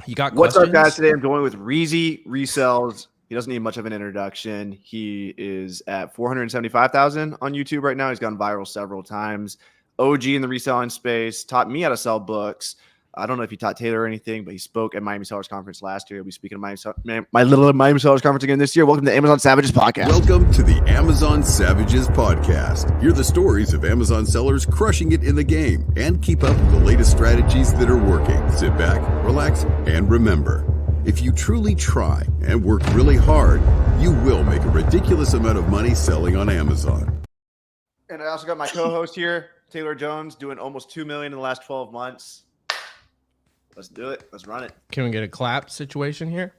You got What's up, guys? questions? Today I'm joined with Reezy Resells. He doesn't need much of an introduction. He is at 475,000 on YouTube right now. He's gone viral several times. OG in the reselling space, taught me how to sell books. I don't know if he taught Taylor or anything, but he spoke at Miami Sellers Conference last year. He'll be speaking at my little Miami Sellers Conference again this year. Welcome to the Amazon Savages Podcast. Welcome to the Amazon Savages Podcast. Hear the stories of Amazon sellers crushing it in the game and keep up with the latest strategies that are working. Sit back, relax, and remember, if you truly try and work really hard, you will make a ridiculous amount of money selling on Amazon. And I also got my co-host here, Taylor Jones, doing almost $2 million in the last 12 months. Let's do it. Let's run it. Can we get a clap situation here?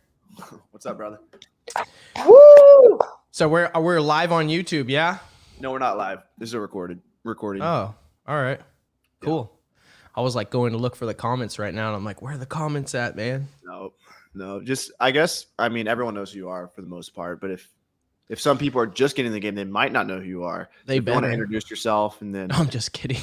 What's up, brother? Woo! So we're live on YouTube, yeah? No, we're not live. This is a recording. Oh, all right. Cool. Yeah. I was like going to look for the comments right now, and I'm like, where are the comments at, man? No. Just, I guess, I mean, everyone knows who you are for the most part, but if some people are just getting in the game, they might not know who you are. They better want to introduce yourself, and then I'm just kidding.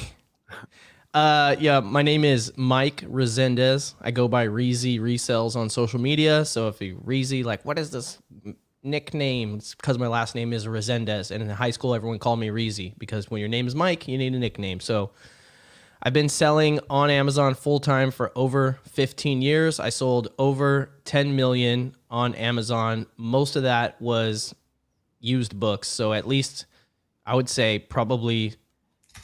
Yeah, my name is Mike Resendez. I go by Reezy Resells on social media. So if you Reezy, like, what is this nickname? It's because my last name is Resendez. And in high school, everyone called me Reezy because when your name is Mike, you need a nickname. So I've been selling on Amazon full-time for over 15 years. I sold over 10 million on Amazon. Most of that was used books. So at least I would say probably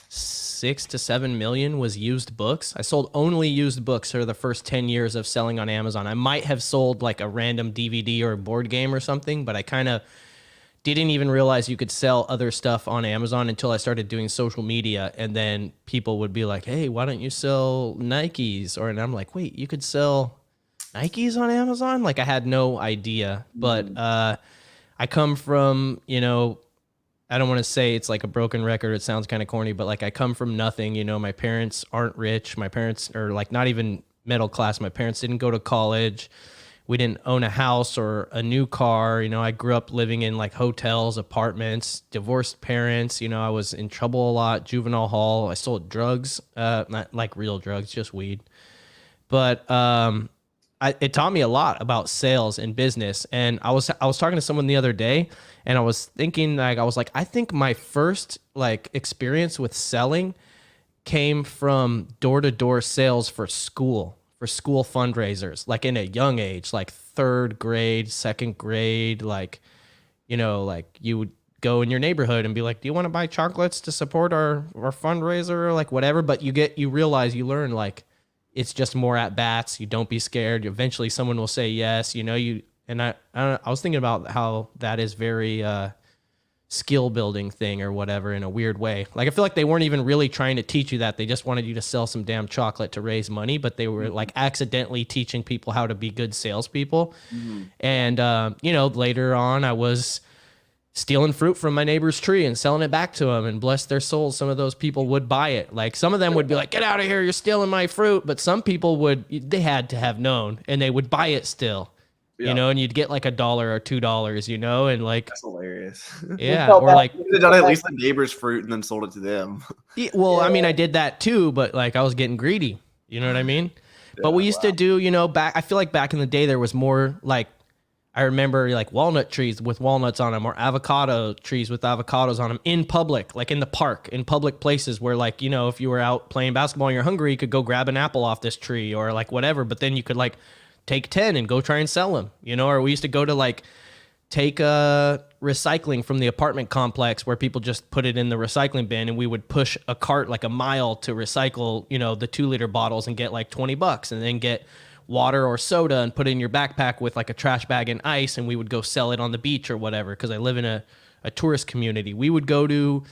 6 to 7 million was used books. I sold only used books for the first 10 years of selling on Amazon. I might have sold like a random DVD or a board game or something, but I kind of didn't even realize you could sell other stuff on Amazon until I started doing social media. And then people would be like, hey, why don't you sell Nikes? And I'm like, wait, you could sell Nikes on Amazon? Like I had no idea. But I come from, I don't want to say it's like a broken record. It sounds kind of corny, but like I come from nothing. My parents aren't rich. My parents are like not even middle class. My parents didn't go to college. We didn't own a house or a new car. I grew up living in like hotels, apartments, divorced parents. I was in trouble a lot, juvenile hall. I sold drugs, not like real drugs, just weed. But it taught me a lot about sales and business. And I was talking to someone the other day, and I was thinking, I think my first like experience with selling came from door-to-door sales for school fundraisers, like in a young age, like third grade, second grade, like you would go in your neighborhood and be like, do you want to buy chocolates to support our fundraiser or like whatever? But you learn like, it's just more at bats. You don't be scared. Eventually someone will say yes, and I was thinking about how that is very skill building thing or whatever in a weird way. Like I feel like they weren't even really trying to teach you that. They just wanted you to sell some damn chocolate to raise money, but they were like accidentally teaching people how to be good salespeople. Mm-hmm. And later on I was stealing fruit from my neighbor's tree and selling it back to them, and bless their souls, some of those people would buy it. Like some of them would be like, get out of here, you're stealing my fruit. But some people they had to have known, and they would buy it still. Yeah. And you'd get like $1 or $2, and like that's hilarious. Yeah, or like you could have done at least the neighbor's fruit and then sold it to them. Well, I mean, I did that too, but like I was getting greedy. You know what I mean? Yeah, but we used to do, I feel like back in the day there was more like, I remember like walnut trees with walnuts on them, or avocado trees with avocados on them in public, like in the park, in public places where like, if you were out playing basketball and you're hungry, you could go grab an apple off this tree or like whatever. But then you could like take 10 and go try and sell them, or we used to go to like take recycling from the apartment complex where people just put it in the recycling bin, and we would push a cart like a mile to recycle, the 2-liter bottles and get like $20, and then get water or soda and put it in your backpack with like a trash bag and ice, and we would go sell it on the beach or whatever, because I live in a tourist community. We would go to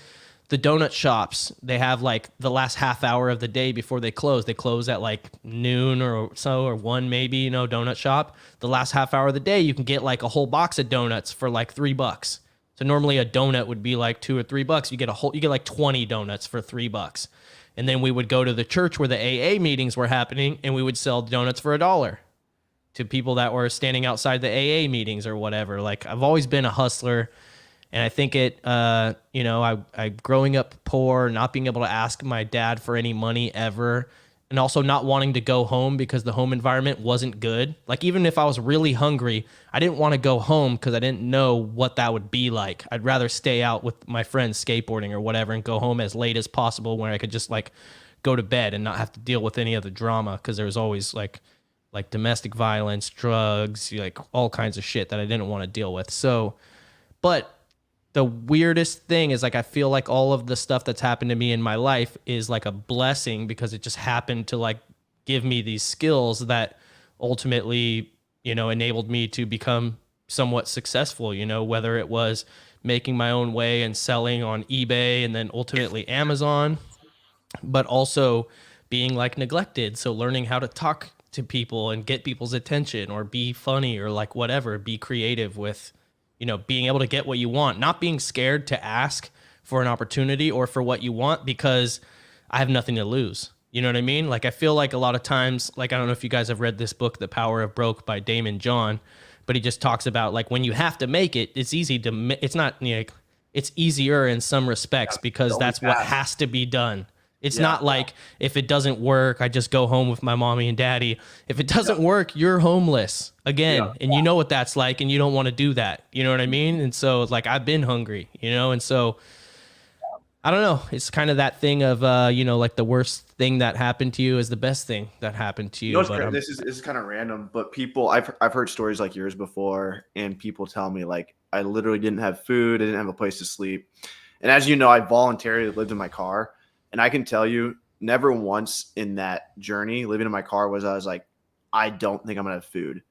the donut shops. They have like the last half hour of the day before they close. They close at like noon or so, or 1 maybe, donut shop. The last half hour of the day, you can get like a whole box of donuts for like $3. So normally a donut would be like $2 or $3. You get like 20 donuts for $3. And then we would go to the church where the AA meetings were happening, and we would sell donuts for $1 to people that were standing outside the AA meetings or whatever. Like I've always been a hustler. And I think I growing up poor, not being able to ask my dad for any money ever, and also not wanting to go home because the home environment wasn't good. Like even if I was really hungry, I didn't want to go home because I didn't know what that would be like. I'd rather stay out with my friends skateboarding or whatever and go home as late as possible where I could just like go to bed and not have to deal with any of the drama, because there was always like domestic violence, drugs, like all kinds of shit that I didn't want to deal with. So, but the weirdest thing is like I feel like all of the stuff that's happened to me in my life is like a blessing, because it just happened to like give me these skills that ultimately, you know, enabled me to become somewhat successful, you know, whether it was making my own way and selling on eBay and then ultimately Amazon, but also being like neglected. So learning how to talk to people and get people's attention or be funny or like whatever, be creative with, you know, being able to get what you want, not being scared to ask for an opportunity or for what you want because I have nothing to lose. You know what I mean? Like, I feel like a lot of times, like, I don't know if you guys have read this book, The Power of Broke by Damon John, but he just talks about like when you have to make it, it's easy to, it's not, you know, it's easier in some respects because that's what has to be done. It's not like if it doesn't work, I just go home with my mommy and daddy. If it doesn't work, you're homeless again. And you know what that's like, and you don't want to do that. You know what I mean? And so like I've been hungry, you know? And so I don't know. It's kind of that thing of, you know, like the worst thing that happened to you is the best thing that happened to you. You know, this is kind of random, but people, I've heard stories like yours before, and people tell me like I literally didn't have food, I didn't have a place to sleep. And as you know, I voluntarily lived in my car. And I can tell you, never once in that journey living in my car was I was like, I don't think I'm gonna have food,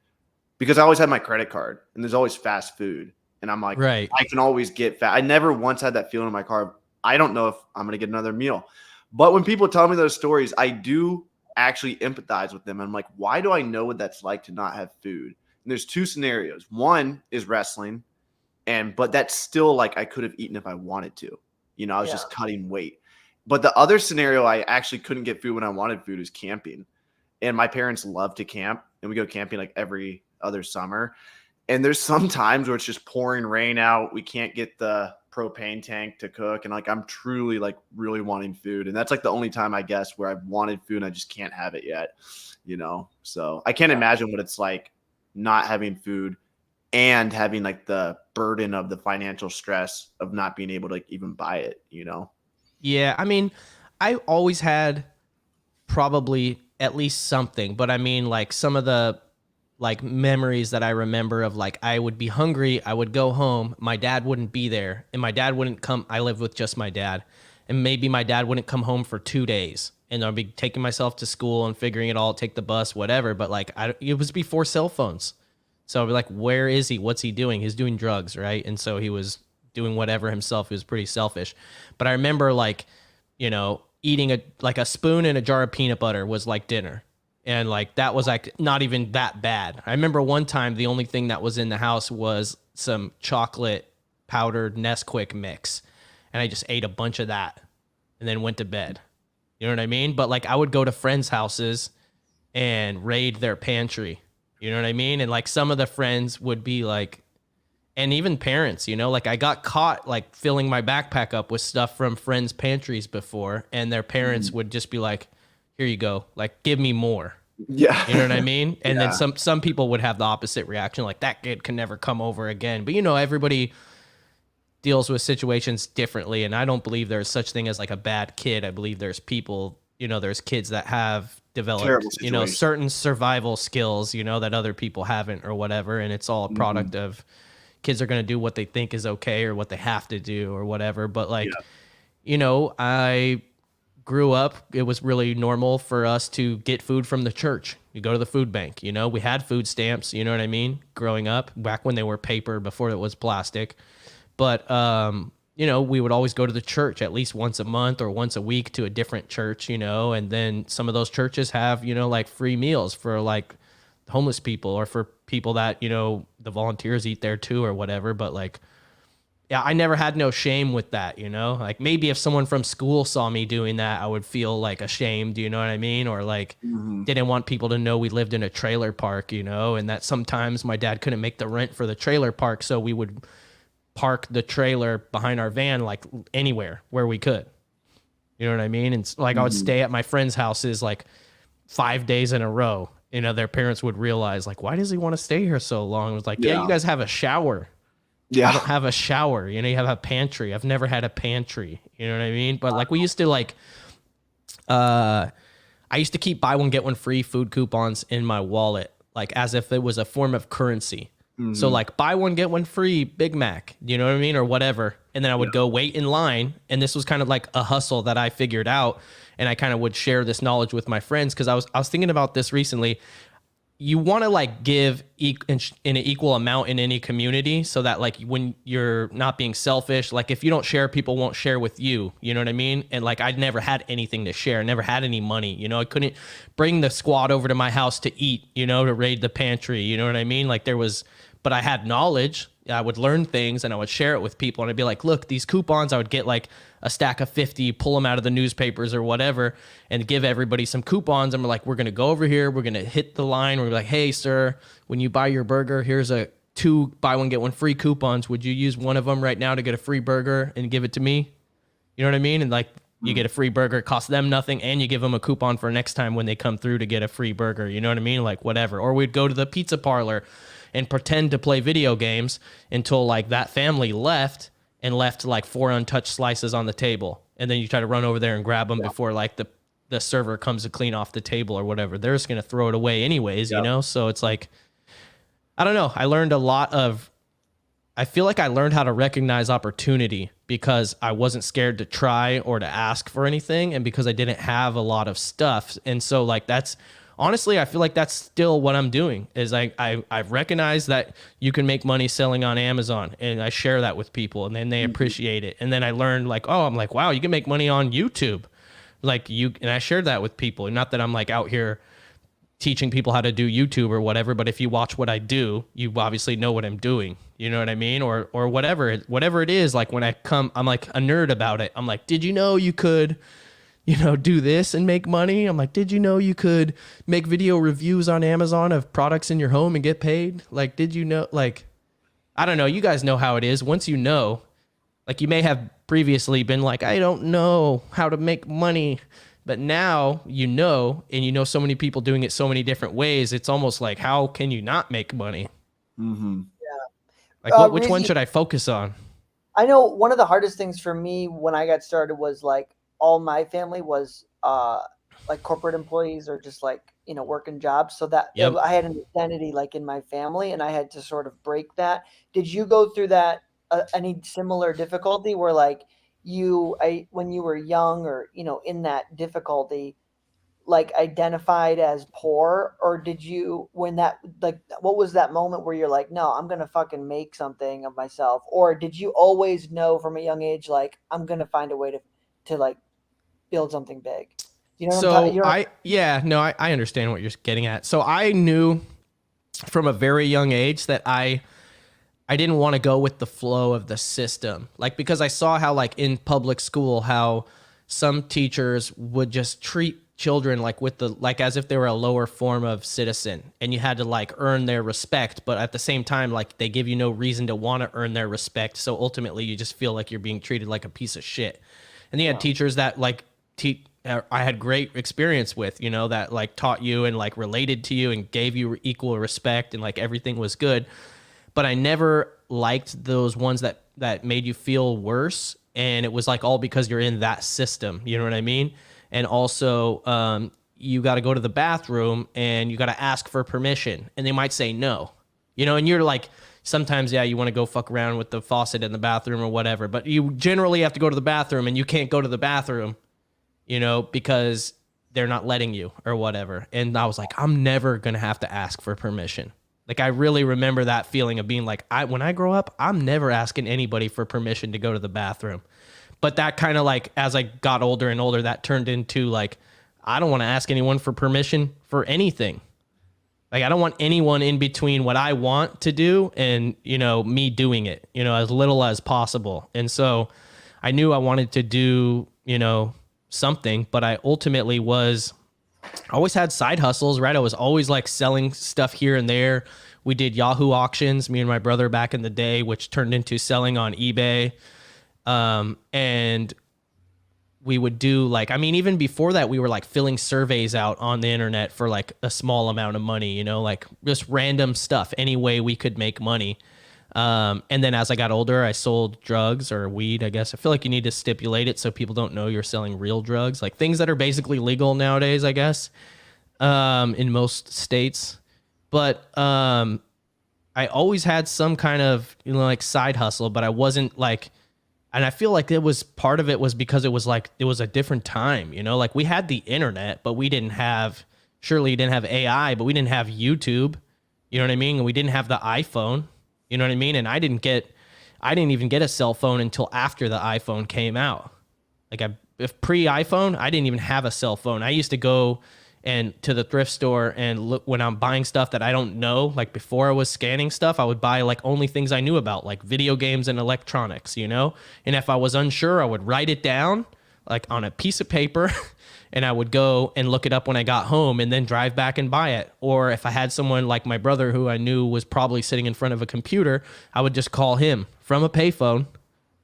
because I always had my credit card and there's always fast food, and I'm like, right. I can always get fat. I never once had that feeling in my car. I don't know if I'm gonna get another meal. But when people tell me those stories, I do actually empathize with them. I'm like, why do I know what that's like to not have food? And there's two scenarios. One is wrestling, but that's still like I could have eaten if I wanted to. You know, I was just cutting weight. But the other scenario, I actually couldn't get food when I wanted food, is camping. And my parents love to camp, and we go camping like every other summer. And there's some times where it's just pouring rain out. We can't get the propane tank to cook. And like, I'm truly like really wanting food. And that's like the only time, I guess, where I've wanted food and I just can't have it yet, you know? So I can't imagine what it's like not having food and having like the burden of the financial stress of not being able to like even buy it, you know? Yeah, I mean, I always had probably at least something, but I mean, like some of the like memories that I remember of like I would be hungry, I would go home, my dad wouldn't be there, and my dad wouldn't come. I lived with just my dad, and maybe my dad wouldn't come home for 2 days, and I'd be taking myself to school and figuring it all, take the bus, whatever. But like, it was before cell phones, so I'd be like, where is he? What's he doing? He's doing drugs, right? And so he was doing whatever himself. He was pretty selfish. But I remember like, you know, eating a spoon and a jar of peanut butter was like dinner. And like, that was like not even that bad. I remember one time the only thing that was in the house was some chocolate powdered Nesquik mix. And I just ate a bunch of that and then went to bed. You know what I mean? But like I would go to friends' houses and raid their pantry. You know what I mean? And like some of the friends would be like, and even parents, you know, like I got caught like filling my backpack up with stuff from friends' pantries before, and their parents would just be like, here you go, like give me more. Yeah. You know what I mean? And then some people would have the opposite reaction, like that kid can never come over again. But you know, everybody deals with situations differently, and I don't believe there's such thing as like a bad kid. I believe there's people, you know, there's kids that have developed, you know, certain survival skills, you know, that other people haven't or whatever, and it's all a product of kids are going to do what they think is okay or what they have to do or whatever. But like, you know, I grew up, it was really normal for us to get food from the church. You go to the food bank, you know, we had food stamps, you know what I mean? Growing up back when they were paper, before it was plastic. But, you know, we would always go to the church at least once a month or once a week to a different church, you know, and then some of those churches have, you know, like free meals for like homeless people or for people that, you know, the volunteers eat there too or whatever. But like, yeah, I never had no shame with that, you know, like maybe if someone from school saw me doing that, I would feel like ashamed, you know what I mean? Or like didn't want people to know we lived in a trailer park, you know, and that sometimes my dad couldn't make the rent for the trailer park. So we would park the trailer behind our van, like anywhere where we could, you know what I mean? And like, I would stay at my friends' houses, like 5 days in a row, their parents would realize like, why does he want to stay here so long? It was like, yeah, you guys have a shower. Yeah. I don't have a shower. You have a pantry. I've never had a pantry. You know what I mean? But like we used to like, I used to keep buy one, get one free food coupons in my wallet, like as if it was a form of currency. So like buy one, get one free Big Mac, you know what I mean? Or whatever. And then I would go wait in line. And this was kind of like a hustle that I figured out. And I kind of would share this knowledge with my friends. Cause I was thinking about this recently. You want to like give in an equal amount in any community so that like when you're not being selfish, like if you don't share, people won't share with you. You know what I mean? And like I'd never had anything to share, never had any money. I couldn't bring the squad over to my house to eat, to raid the pantry. You know what I mean? Like but I had knowledge. I would learn things and I would share it with people. And I'd be like, look, these coupons, I would get like a stack of 50, pull them out of the newspapers or whatever, and give everybody some coupons. And we're like, we're going to go over here. We're going to hit the line. We're like, hey, sir, when you buy your burger, here's a 2 buy one, get one free coupons. Would you use one of them right now to get a free burger and give it to me? You know what I mean? And like, you get a free burger, it costs them nothing, and you give them a coupon for next time when they come through to get a free burger. You know what I mean? Like, whatever. Or we'd go to the pizza parlor and pretend to play video games until like that family left like 4 untouched slices on the table. And then you try to run over there and grab them before like the server comes to clean off the table or whatever. They're just going to throw it away anyways, So it's like, I don't know. I feel like I learned how to recognize opportunity because I wasn't scared to try or to ask for anything. And because I didn't have a lot of stuff. And so like honestly, I feel like that's still what I'm doing is I've recognized that you can make money selling on Amazon, and I share that with people and then they appreciate it. And then I learned like, I'm like, wow, you can make money on YouTube. And I shared that with people. Not that I'm like out here teaching people how to do YouTube or whatever, but if you watch what I do, you obviously know what I'm doing. You know what I mean? Or whatever it is. Like when I'm like a nerd about it. I'm like, did you know you could do this and make money? I'm like, did you know you could make video reviews on Amazon of products in your home and get paid? Like, did you know, like, I don't know. You guys know how it is. Once you know, like you may have previously been like, I don't know how to make money, but now and so many people doing it so many different ways. It's almost like, how can you not make money? Yeah. Like which one should I focus on? I know one of the hardest things for me when I got started was like, all my family was like corporate employees or just like, working jobs. So that I had an identity like in my family and I had to sort of break that. Did you go through that, any similar difficulty where like when you were young or, in that difficulty, like identified as poor, or did you, what was that moment where you're like, no, I'm going to fucking make something of myself? Or did you always know from a young age, like, I'm going to find a way to like, build something big? You know what I'm talking? I understand what you're getting at. So I knew from a very young age that I didn't want to go with the flow of the system. Like, because I saw how like in public school, how some teachers would just treat children like as if they were a lower form of citizen, and you had to like earn their respect. But at the same time, like they give you no reason to want to earn their respect. So ultimately you just feel like you're being treated like a piece of shit. And you had teachers that like I had great experience with, that like taught you and like related to you and gave you equal respect and like everything was good. But I never liked those ones that made you feel worse. And it was like all because you're in that system. You know what I mean? And also, you got to go to the bathroom and you got to ask for permission, and they might say no, and you're like, sometimes, you want to go fuck around with the faucet in the bathroom or whatever, but you generally have to go to the bathroom and you can't go to the bathroom, because they're not letting you or whatever. And I was like, I'm never going to have to ask for permission. Like, I really remember that feeling of being like, when I grow up, I'm never asking anybody for permission to go to the bathroom. But that kind of like, as I got older and older, that turned into like, I don't want to ask anyone for permission for anything. Like, I don't want anyone in between what I want to do and, me doing it, as little as possible. And so I knew I wanted to do, something, but I ultimately always had side hustles, right? I was always like selling stuff here and there. We did Yahoo auctions, me and my brother back in the day, which turned into selling on eBay. And we would do like, I mean, even before that, we were like filling surveys out on the internet for like a small amount of money, you know, like just random stuff, any way we could make money. And then as I got older, I sold drugs or weed, I guess. I feel like you need to stipulate it so people don't know you're selling real drugs, like things that are basically legal nowadays, I guess, in most states. But I always had some kind of, you know, like side hustle, but I wasn't like, and I feel like it was part of it was because it was like, it was a different time, you know, like we had the internet, but we didn't have, surely you didn't have AI, but we didn't have YouTube, you know what I mean? And we didn't have the iPhone, you know what I mean? And I didn't even get a cell phone until after the iPhone came out. Like if pre-iPhone, I didn't even have a cell phone. I used to go and to the thrift store and look when I'm buying stuff that I don't know. Like before I was scanning stuff, I would buy like only things I knew about, like video games and electronics, you know? And if I was unsure, I would write it down like on a piece of paper and I would go and look it up when I got home and then drive back and buy it. Or if I had someone like my brother who I knew was probably sitting in front of a computer, I would just call him from a payphone,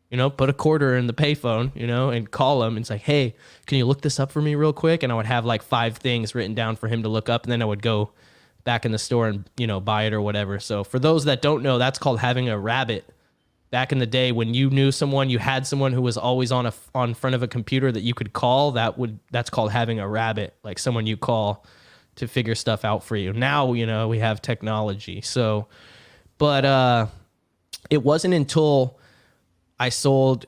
you know, put a quarter in the payphone, you know, and call him and say, hey, can you look this up for me real quick? And I would have like 5 things written down for him to look up. And then I would go back in the store and, you know, buy it or whatever. So for those that don't know, that's called having a rabbit. Back in the day when you knew someone, you had someone who was always on front of a computer that you could call, that's called having a rabbit, like someone you call to figure stuff out for you. Now, you know, we have technology. So, but it wasn't until I sold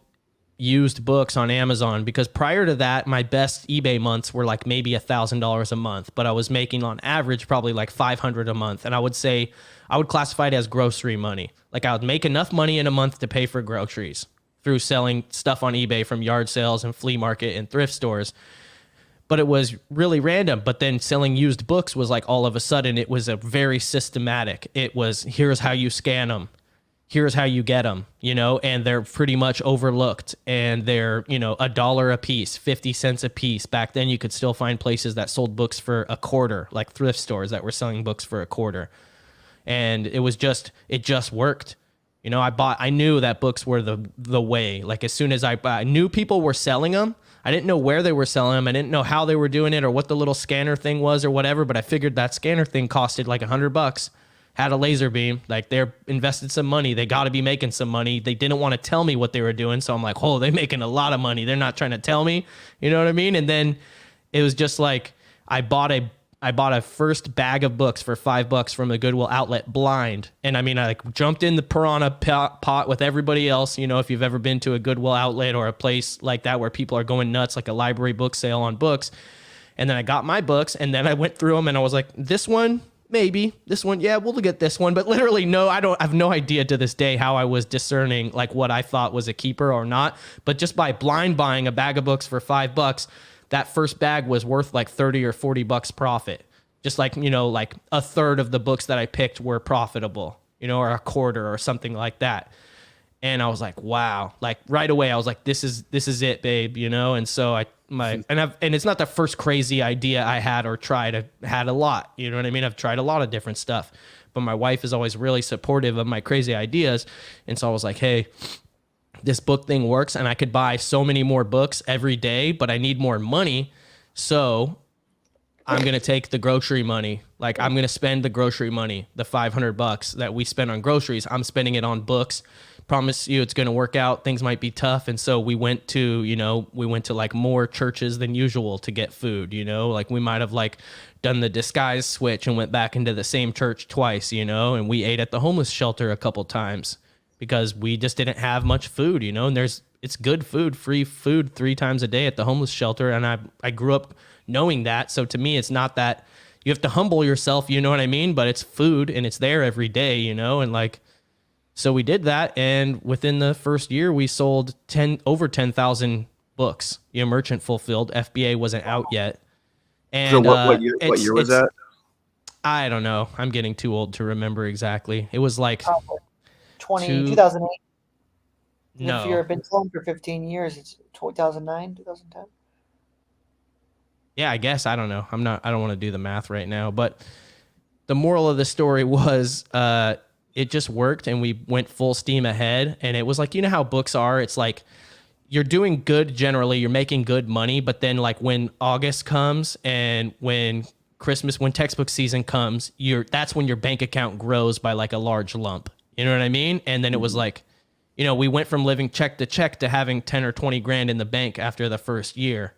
used books on Amazon, because prior to that, my best eBay months were like maybe $1,000 a month, but I was making on average probably like $500 a month. And I would say, I would classify it as grocery money. Like I would make enough money in a month to pay for groceries through selling stuff on eBay from yard sales and flea market and thrift stores. But it was really random. But then selling used books was like all of a sudden, it was a very systematic. It was, here's how you scan them. Here's how you get them, you know, and they're pretty much overlooked and they're, you know, $1 a piece, 50 cents a piece. Back then you could still find places that sold books for a quarter, like thrift stores that were selling books for a quarter. And it just worked. You know, I knew that books were the way. Like as soon as I knew people were selling them, I didn't know where they were selling them. I didn't know how they were doing it or what the little scanner thing was or whatever, but I figured that scanner thing costed like $100. Had a laser beam, like they're invested some money. They got to be making some money. They didn't want to tell me what they were doing. So I'm like, oh, they're making a lot of money. They're not trying to tell me, you know what I mean? And then it was just like, I bought a first bag of books for $5 from a Goodwill outlet blind. And I mean, I like jumped in the piranha pot with everybody else. You know, if you've ever been to a Goodwill outlet or a place like that where people are going nuts, like a library book sale on books. And then I got my books and then I went through them and I was like, this one, maybe this one. Yeah, we'll get this one. But literally, no, I have no idea to this day how I was discerning like what I thought was a keeper or not. But just by blind buying a bag of books for $5, that first bag was worth like 30 or $40 profit. Just like, you know, like a third of the books that I picked were profitable, you know, or a quarter or something like that. And I was like, wow, like right away, I was like, this is it, babe, you know? And so and it's not the first crazy idea I had or tried. I had a lot, you know what I mean? I've tried a lot of different stuff, but my wife is always really supportive of my crazy ideas. And so I was like, hey, this book thing works and I could buy so many more books every day, but I need more money. So I'm going to take the grocery money. Like I'm going to spend the grocery money, the $500 that we spend on groceries. I'm spending it on books. Promise you it's going to work out. Things might be tough. And so we went to like more churches than usual to get food, you know, like we might have like done the disguise switch and went back into the same church twice, you know, and we ate at the homeless shelter a couple times because we just didn't have much food, you know, and it's good food, free food 3 times a day at the homeless shelter. And I grew up knowing that. So to me, it's not that you have to humble yourself, you know what I mean? But it's food and it's there every day, you know, and like, so we did that, and within the first year, we sold over 10,000 books. You know, merchant fulfilled. FBA wasn't out yet. And so what year was that? I don't know. I'm getting too old to remember exactly. It was like 2008. No. If you've been selling for 15 years, it's 2009, 2010. Yeah, I guess. I don't know. I don't want to do the math right now. But the moral of the story was it just worked and we went full steam ahead. And it was like, you know how books are? It's like you're doing good generally, you're making good money, but then like when August comes and when textbook season comes, that's when your bank account grows by like a large lump. You know what I mean? And then it was like, we went from living check to check to having 10 or 20 grand in the bank after the first year,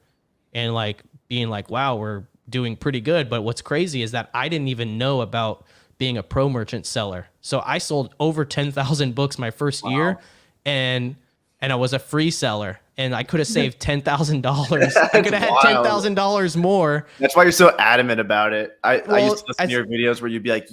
and like being like, wow, we're doing pretty good. But what's crazy is that I didn't even know about being a pro merchant seller. So I sold over 10,000 books my first year, and I was a free seller, and I could have saved $10,000. I could have had $10,000 more. That's why you're so adamant about it. I used to listen to your videos where you'd be like,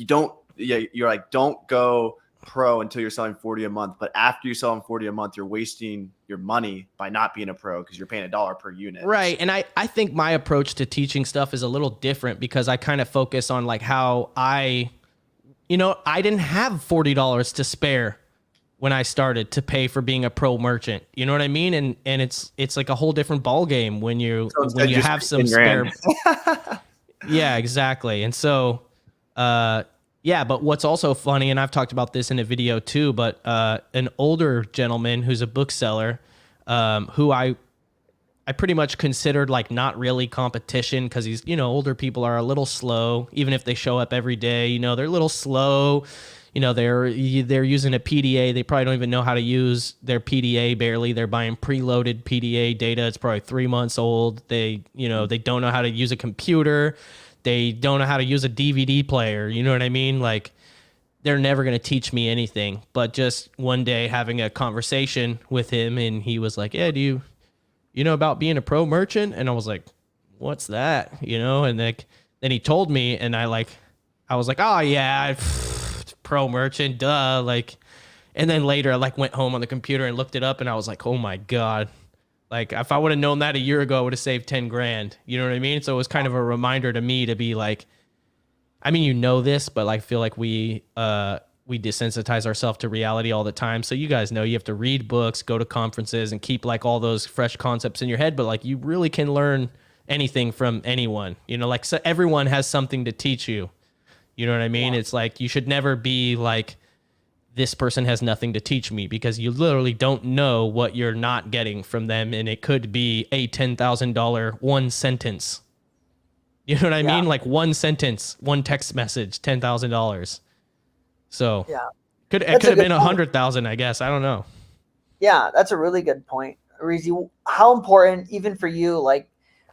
you're like, don't go pro until you're selling 40 a month. But after you're selling 40 a month, you're wasting your money by not being a pro because you're paying $1 per unit. Right. And I think my approach to teaching stuff is a little different because I kind of focus on like how I didn't have $40 to spare when I started to pay for being a pro merchant. You know what I mean? And it's like a whole different ball game when you have some spare. Yeah, exactly. And so, but what's also funny, and I've talked about this in a video too, but an older gentleman who's a bookseller, who I pretty much considered like not really competition because he's, older people are a little slow, even if they show up every day, they're a little slow. They're using a PDA. They probably don't even know how to use their PDA barely. They're buying preloaded PDA data. It's probably 3 months old. They don't know how to use a computer. They don't know how to use a DVD player. You know what I mean? Like, they're never going to teach me anything. But just one day having a conversation with him, and he was like, yeah, do you know about being a pro merchant? And I was like, what's that? And like, then he told me, and I was like, oh yeah, pro merchant, duh. Like, and then later I like went home on the computer and looked it up, and I was like, oh my God. Like, if I would have known that a year ago, I would have saved 10 grand. You know what I mean? So it was kind of a reminder to me to be like, I mean, this, but I feel like we desensitize ourselves to reality all the time. So you guys know you have to read books, go to conferences, and keep like all those fresh concepts in your head. But like, you really can learn anything from anyone. Like, so everyone has something to teach you. You know what I mean? Yeah. It's like, you should never be like, this person has nothing to teach me, because you literally don't know what you're not getting from them. And it could be a $10,000 one sentence. You know what I mean? Like one sentence, one text message, $10,000. So it could have been 100,000, I guess. I don't know. Yeah, that's a really good point, Reezy. How important, even for you, like,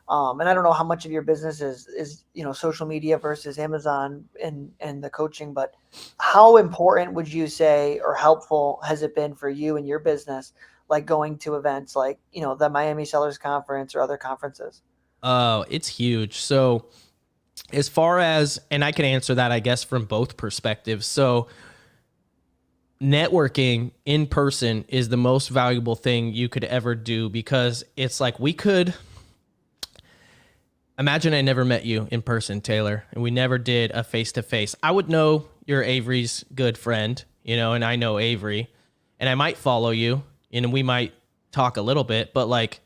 and I don't know how much of your business is social media versus Amazon and the coaching, but how important would you say, or helpful has it been for you and your business, like going to events like, the Miami Sellers Conference or other conferences? Oh, it's huge. So as far as, and I can answer that, I guess, from both perspectives. So networking in person is the most valuable thing you could ever do, because it's like, imagine I never met you in person, Taylor, and we never did a face-to-face. I would know you're Avery's good friend, and I know Avery, and I might follow you, and we might talk a little bit, but like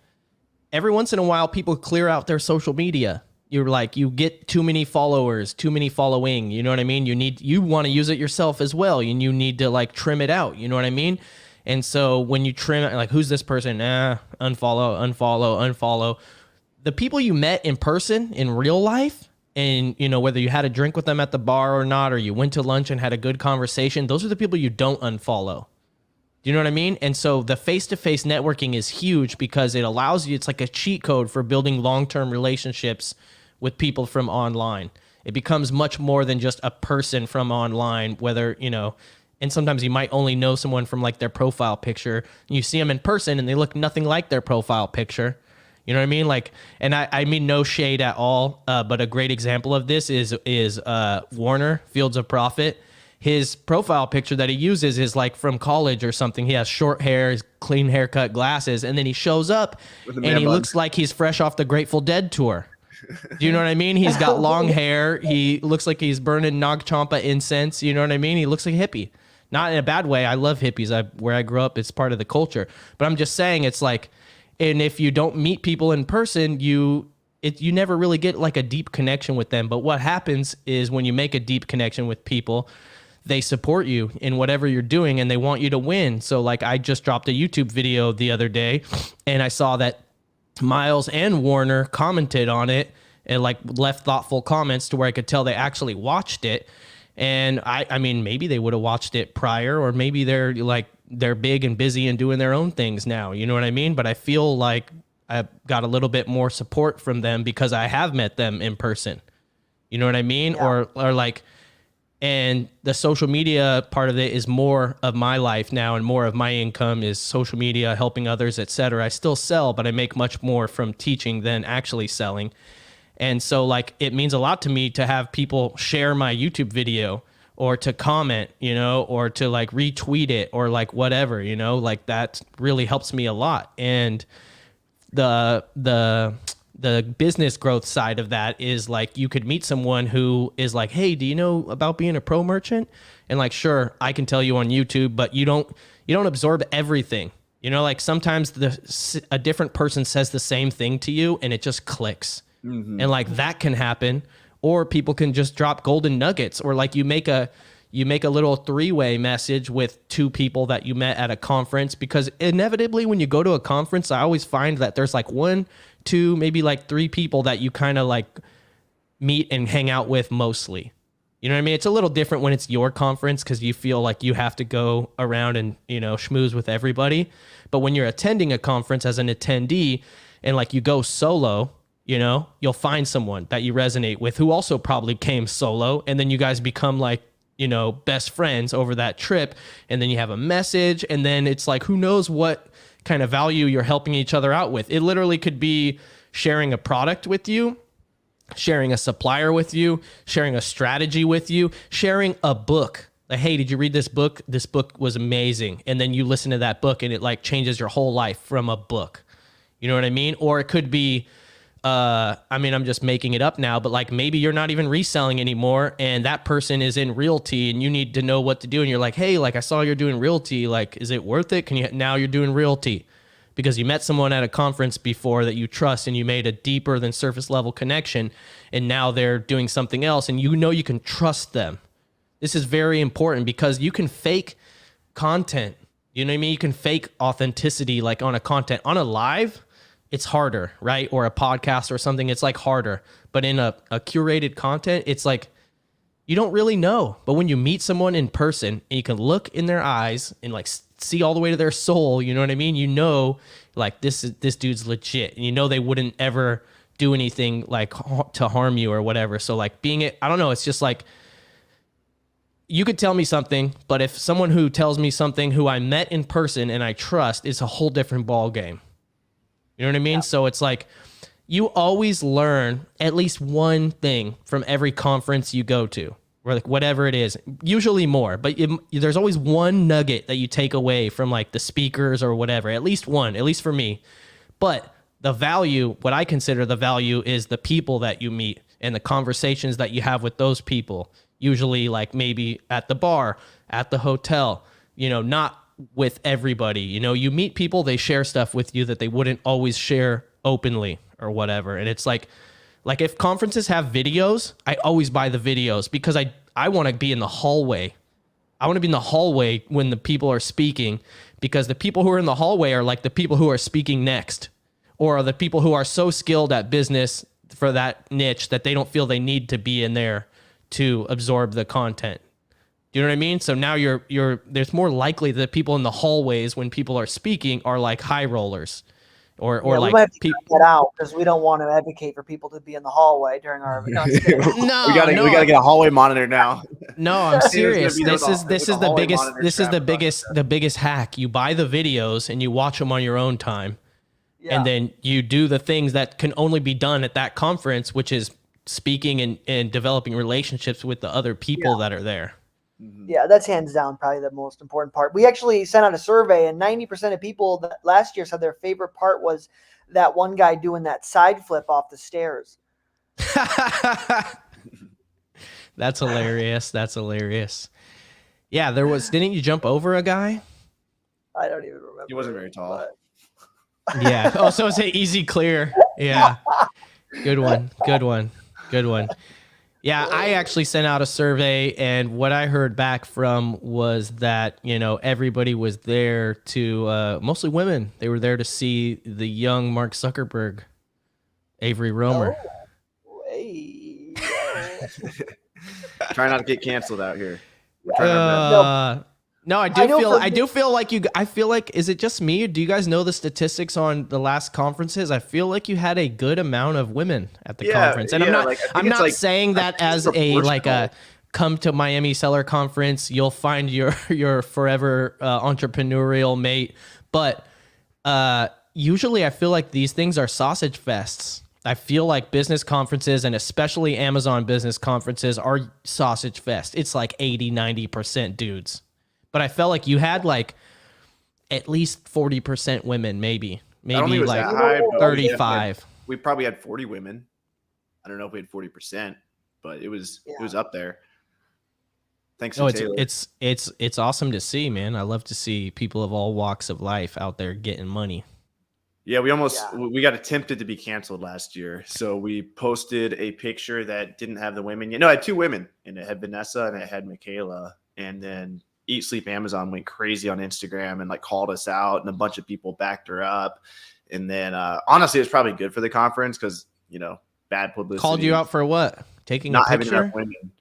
every once in a while, people clear out their social media. You're like, you get too many followers, too many following, you know what I mean? You want to use it yourself as well, and you need to like trim it out, you know what I mean? And so when you trim it, like, who's this person? Unfollow. The people you met in person in real life, and whether you had a drink with them at the bar or not, or you went to lunch and had a good conversation, those are the people you don't unfollow. Do you know what I mean? And so the face-to-face networking is huge, because it allows you, it's like a cheat code for building long-term relationships with people from online. It becomes much more than just a person from online, whether, and sometimes you might only know someone from like their profile picture. You see them in person and they look nothing like their profile picture. You know what I mean? Like, and I mean no shade at all, but a great example of this is Warner, Fields of Profit. His profile picture that he uses is like from college or something. He has short hair, clean haircut, glasses, and then he shows up and he looks like he's fresh off the Grateful Dead tour. Do you know what I mean? He's got long hair. He looks like he's burning Nag Champa incense. You know what I mean? He looks like a hippie. Not in a bad way. I love hippies. Where I grew up, it's part of the culture. But I'm just saying, it's like, and if you don't meet people in person, you never really get like a deep connection with them. But what happens is when you make a deep connection with people, they support you in whatever you're doing and they want you to win. So like I just dropped a YouTube video the other day and I saw that Miles and Warner commented on it and like left thoughtful comments to where I could tell they actually watched it. And I mean, maybe they would have watched it prior, or maybe they're big and busy and doing their own things now. You know what I mean? But I feel like I got a little bit more support from them because I have met them in person. You know what I mean? Yeah. Or like, and the social media part of it is more of my life now, and more of my income is social media, helping others, etc. I still sell, but I make much more from teaching than actually selling. And so like it means a lot to me to have people share my YouTube video or to comment, you know, or to like retweet it or like whatever, you know, like that really helps me a lot. And the business growth side of that is like you could meet someone who is like, hey, do you know about being a pro merchant? And like, sure, I can tell you on YouTube, but you don't absorb everything. You know, like sometimes a different person says the same thing to you and it just clicks. And like that can happen, or people can just drop golden nuggets, or like you make a little three-way message with two people that you met at a conference, because inevitably when you go to a conference, I always find that there's like one, two, maybe like three people that you kind of like meet and hang out with mostly. You know what I mean? It's a little different when it's your conference because you feel like you have to go around and, you know, schmooze with everybody. But when you're attending a conference as an attendee and like you go solo, you know, you'll find someone that you resonate with who also probably came solo. And then you guys become like, you know, best friends over that trip. And then you have a message. And then it's like, who knows what kind of value you're helping each other out with. It literally could be sharing a product with you, sharing a supplier with you, sharing a strategy with you, sharing a book. Like, hey, did you read this book? This book was amazing. And then you listen to that book and it like changes your whole life from a book. You know what I mean? Or it could be, I mean, I'm just making it up now, but like maybe you're not even reselling anymore and that person is in realty and you need to know what to do. And you're like, hey, like I saw you're doing realty. Like, is it worth it? Now you're doing realty because you met someone at a conference before that you trust and you made a deeper than surface level connection. And now they're doing something else and you know, you can trust them. This is very important because you can fake content. You know what I mean? You can fake authenticity, like on a live, it's harder, right? Or a podcast or something, it's like harder. But in a curated content, it's like, you don't really know. But when you meet someone in person and you can look in their eyes and like see all the way to their soul, you know what I mean? You know, like this dude's legit. And you know they wouldn't ever do anything like to harm you or whatever. So like I don't know, it's just like, you could tell me something, but if someone who tells me something who I met in person and I trust, it's a whole different ball game. You know what I mean? Yeah. So it's like you always learn at least one thing from every conference you go to, or like whatever it is, usually more, but there's always one nugget that you take away from like the speakers or whatever, at least one, at least for me. But the value, what I consider the value is the people that you meet and the conversations that you have with those people, usually like maybe at the bar, at the hotel, you know, not with everybody. You know, you meet people, they share stuff with you that they wouldn't always share openly or whatever. And it's like if conferences have videos, I always buy the videos because I want to be in the hallway. I want to be in the hallway when the people are speaking, because the people who are in the hallway are like the people who are speaking next, or are the people who are so skilled at business for that niche that they don't feel they need to be in there to absorb the content. Do you know what I mean? So now there's more likely that people in the hallways when people are speaking are like high rollers, or we like might have to cut that out because we don't want to advocate for people to be in the hallway during our. No, we gotta get a hallway monitor now. No, I'm serious. This is the biggest hack. You buy the videos and you watch them on your own time, and then you do the things that can only be done at that conference, which is speaking and developing relationships with the other people that are there. Yeah, that's hands down probably the most important part. We actually sent out a survey, and 90% of people that last year said their favorite part was that one guy doing that side flip off the stairs. That's hilarious. That's hilarious. Yeah, didn't you jump over a guy? I don't even remember. He wasn't very tall. But... Yeah. Oh, so it's an easy clear. Yeah. Good one. Yeah, I actually sent out a survey, and what I heard back from was that, everybody was there to, mostly women, they were there to see the young Mark Zuckerberg, Avery Romer. Oh, hey, yo. Try not to get canceled out here. We're trying our best. No, I do feel like I feel like, is it just me? Or do you guys know the statistics on the last conferences? I feel like you had a good amount of women at the conference. And I'm not saying that as a come to Miami Seller Conference, you'll find your forever entrepreneurial mate. But usually I feel like these things are sausage fests. I feel like business conferences, and especially Amazon business conferences, are sausage fest. It's like 80-90% dudes. But I felt like you had like at least 40% women, maybe like high, 35. We probably had 40 women. I don't know if we had 40%, but it was up there. Thanks to Taylor. It's awesome to see, man. I love to see people of all walks of life out there getting money. Yeah, we got attempted to be canceled last year. So we posted a picture that didn't have the women yet. No, I had two women, and it had Vanessa and it had Michaela. And then Eat Sleep Amazon went crazy on Instagram and like called us out, and a bunch of people backed her up. And then honestly, it's probably good for the conference because, bad publicity. Called you out for what? Taking not a picture? Having enough women.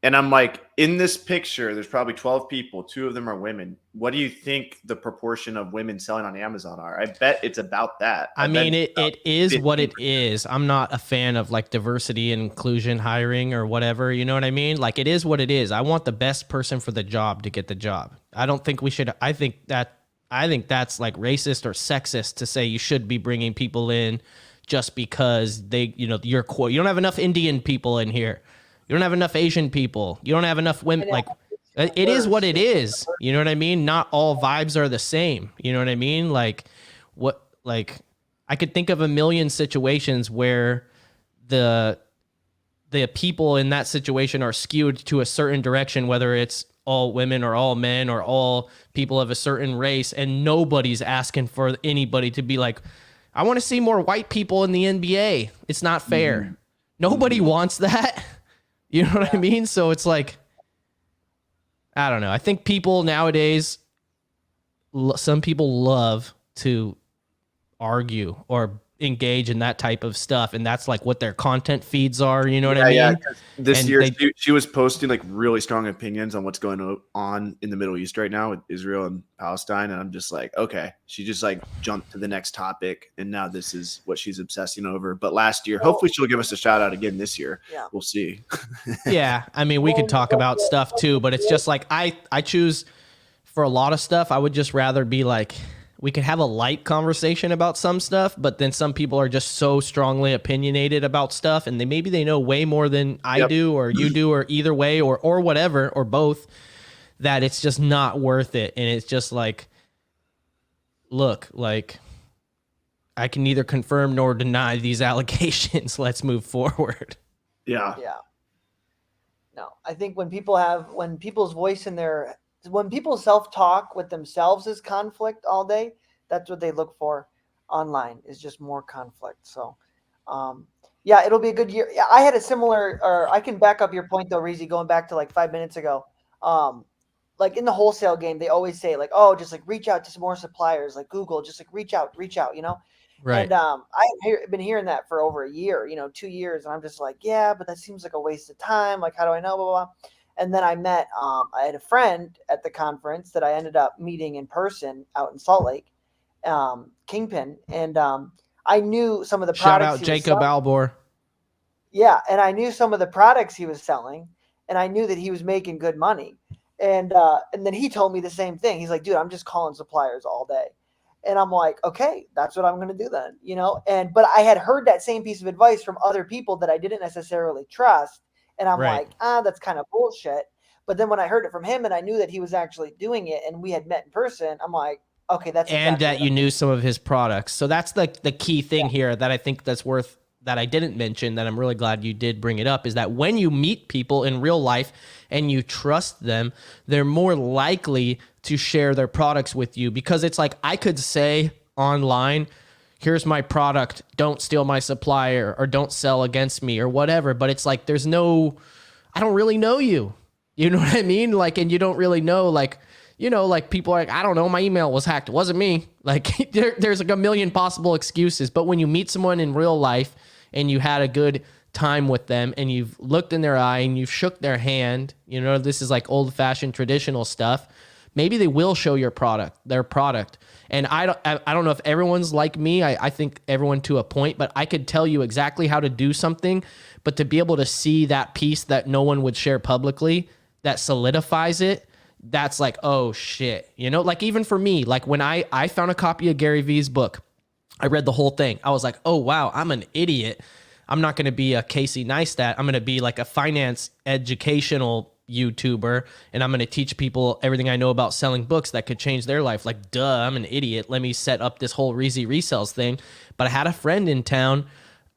And I'm like, in this picture, there's probably 12 people. 2 of them are women. What do you think the proportion of women selling on Amazon are? I bet it's about that. I mean, it is 50%. What it is. I'm not a fan of like diversity and inclusion hiring or whatever. You know what I mean? Like, it is what it is. I want the best person for the job to get the job. I don't think we should. I think that's like racist or sexist to say you should be bringing people in just because you're cool. You don't have enough Indian people in here. You don't have enough Asian people. You don't have enough women. Like, it is what it is. You know what I mean? Not all vibes are the same. You know what I mean? Like, I could think of a million situations where the people in that situation are skewed to a certain direction, whether it's all women or all men or all people of a certain race, and nobody's asking for anybody to be like, I want to see more white people in the NBA. It's not fair. Mm-hmm. Nobody wants that. You know what I mean? So it's like, I don't know. I think people nowadays, some people love to argue or engage in that type of stuff, and that's like what their content feeds are. You know what I mean? Yeah. This year, she was posting like really strong opinions on what's going on in the Middle East right now with Israel and Palestine, and I'm just like, okay, she just like jumped to the next topic, and now this is what she's obsessing over. But last year, hopefully, she'll give us a shout out again this year. Yeah. We'll see. Yeah, I mean, we could talk about stuff too, but it's just like I choose for a lot of stuff. I would just rather be like, we could have a light conversation about some stuff, but then some people are just so strongly opinionated about stuff, and maybe they know way more than I do or you do, or either way, or whatever, or both, that it's just not worth it. And it's just like, look, like, I can neither confirm nor deny these allegations. Let's move forward. Yeah. No, I think when people's voice in their when people self-talk with themselves is conflict all day, that's what they look for online, is just more conflict. So, it'll be a good year. Yeah, I had a similar, or I can back up your point though, Reezy, going back to like 5 minutes ago. Like in the wholesale game, they always say like, oh, just like reach out to some more suppliers, like Google, just like reach out, Right. And I've been hearing that for over a year, 2 years. And I'm just like, yeah, but that seems like a waste of time. Like, how do I know? Blah, blah, blah. And then I had a friend at the conference that I ended up meeting in person out in Salt Lake, Kingpin. And I knew some of the products. Shout out Jacob Albor. Yeah. And I knew some of the products he was selling, and I knew that he was making good money. And then he told me the same thing. He's like, dude, I'm just calling suppliers all day. And I'm like, okay, that's what I'm going to do then, but I had heard that same piece of advice from other people that I didn't necessarily trust. And I'm like, that's kind of bullshit. But then when I heard it from him and I knew that he was actually doing it and we had met in person, I'm like, okay, that's exactly. And that you knew some of his products. So that's the key thing here that I think that's worth, that I didn't mention, that I'm really glad you did bring it up, is that when you meet people in real life and you trust them, they're more likely to share their products with you. Because it's like, I could say online, here's my product, don't steal my supplier or don't sell against me or whatever. But it's like, I don't really know you. You know what I mean? Like, and you don't really know, like, like people are like, I don't know, my email was hacked. It wasn't me. Like there's like a million possible excuses. But when you meet someone in real life and you had a good time with them and you've looked in their eye and you've shook their hand, this is like old fashioned traditional stuff. Maybe they will show their product. And I don't know if everyone's like me. I think everyone to a point, but I could tell you exactly how to do something, but to be able to see that piece that no one would share publicly, that solidifies it, that's like, oh shit. Like even for me, like when I found a copy of Gary Vee's book, I read the whole thing. I was like, oh wow, I'm an idiot. I'm not going to be a Casey Neistat. I'm going to be like a finance educational YouTuber, and I'm going to teach people everything I know about selling books that could change their life. Like, duh, I'm an idiot. Let me set up this whole Reezy Resells thing. But I had a friend in town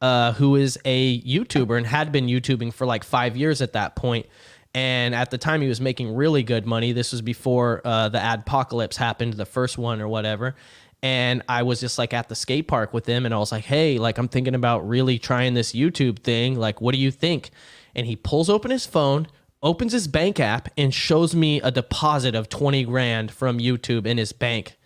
who is a YouTuber and had been YouTubing for like 5 years at that point. And at the time, he was making really good money. This was before the adpocalypse happened, the first one or whatever. And I was just like at the skate park with him, and I was like, hey, like I'm thinking about really trying this YouTube thing. Like, what do you think? And he pulls open his phone, opens his bank app, and shows me a deposit of 20 grand from YouTube in his bank.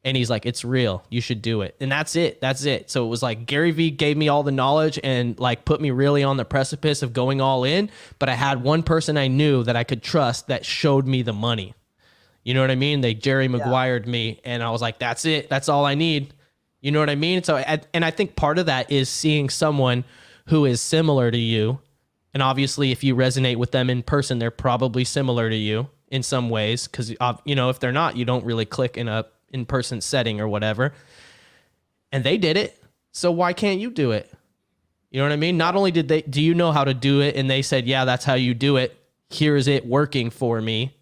And he's like, it's real. You should do it. And that's it. That's it. So it was like Gary Vee gave me all the knowledge and like put me really on the precipice of going all in. But I had one person I knew that I could trust that showed me the money. You know what I mean? They Jerry Maguired me, and I was like, that's it. That's all I need. You know what I mean? So, and I think part of that is seeing someone who is similar to you. And obviously, if you resonate with them in person, they're probably similar to you in some ways. Because, if they're not, you don't really click in a in-person setting or whatever. And they did it. So why can't you do it? You know what I mean? Not only do you know how to do it, and they said, yeah, that's how you do it. Here's it working for me.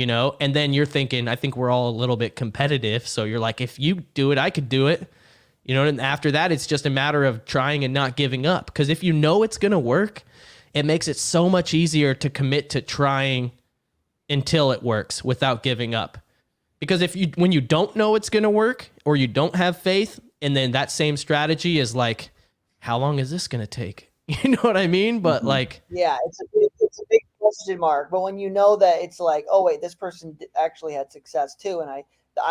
And then you're thinking, I think we're all a little bit competitive. So you're like, if you do it, I could do it. And after that, it's just a matter of trying and not giving up. Because if you know it's going to work, it makes it so much easier to commit to trying until it works without giving up. Because when you don't know it's going to work or you don't have faith, and then that same strategy is like, how long is this going to take? You know what I mean? But like, yeah, it's a big question mark. But when you know that it's like, oh wait, this person actually had success too, and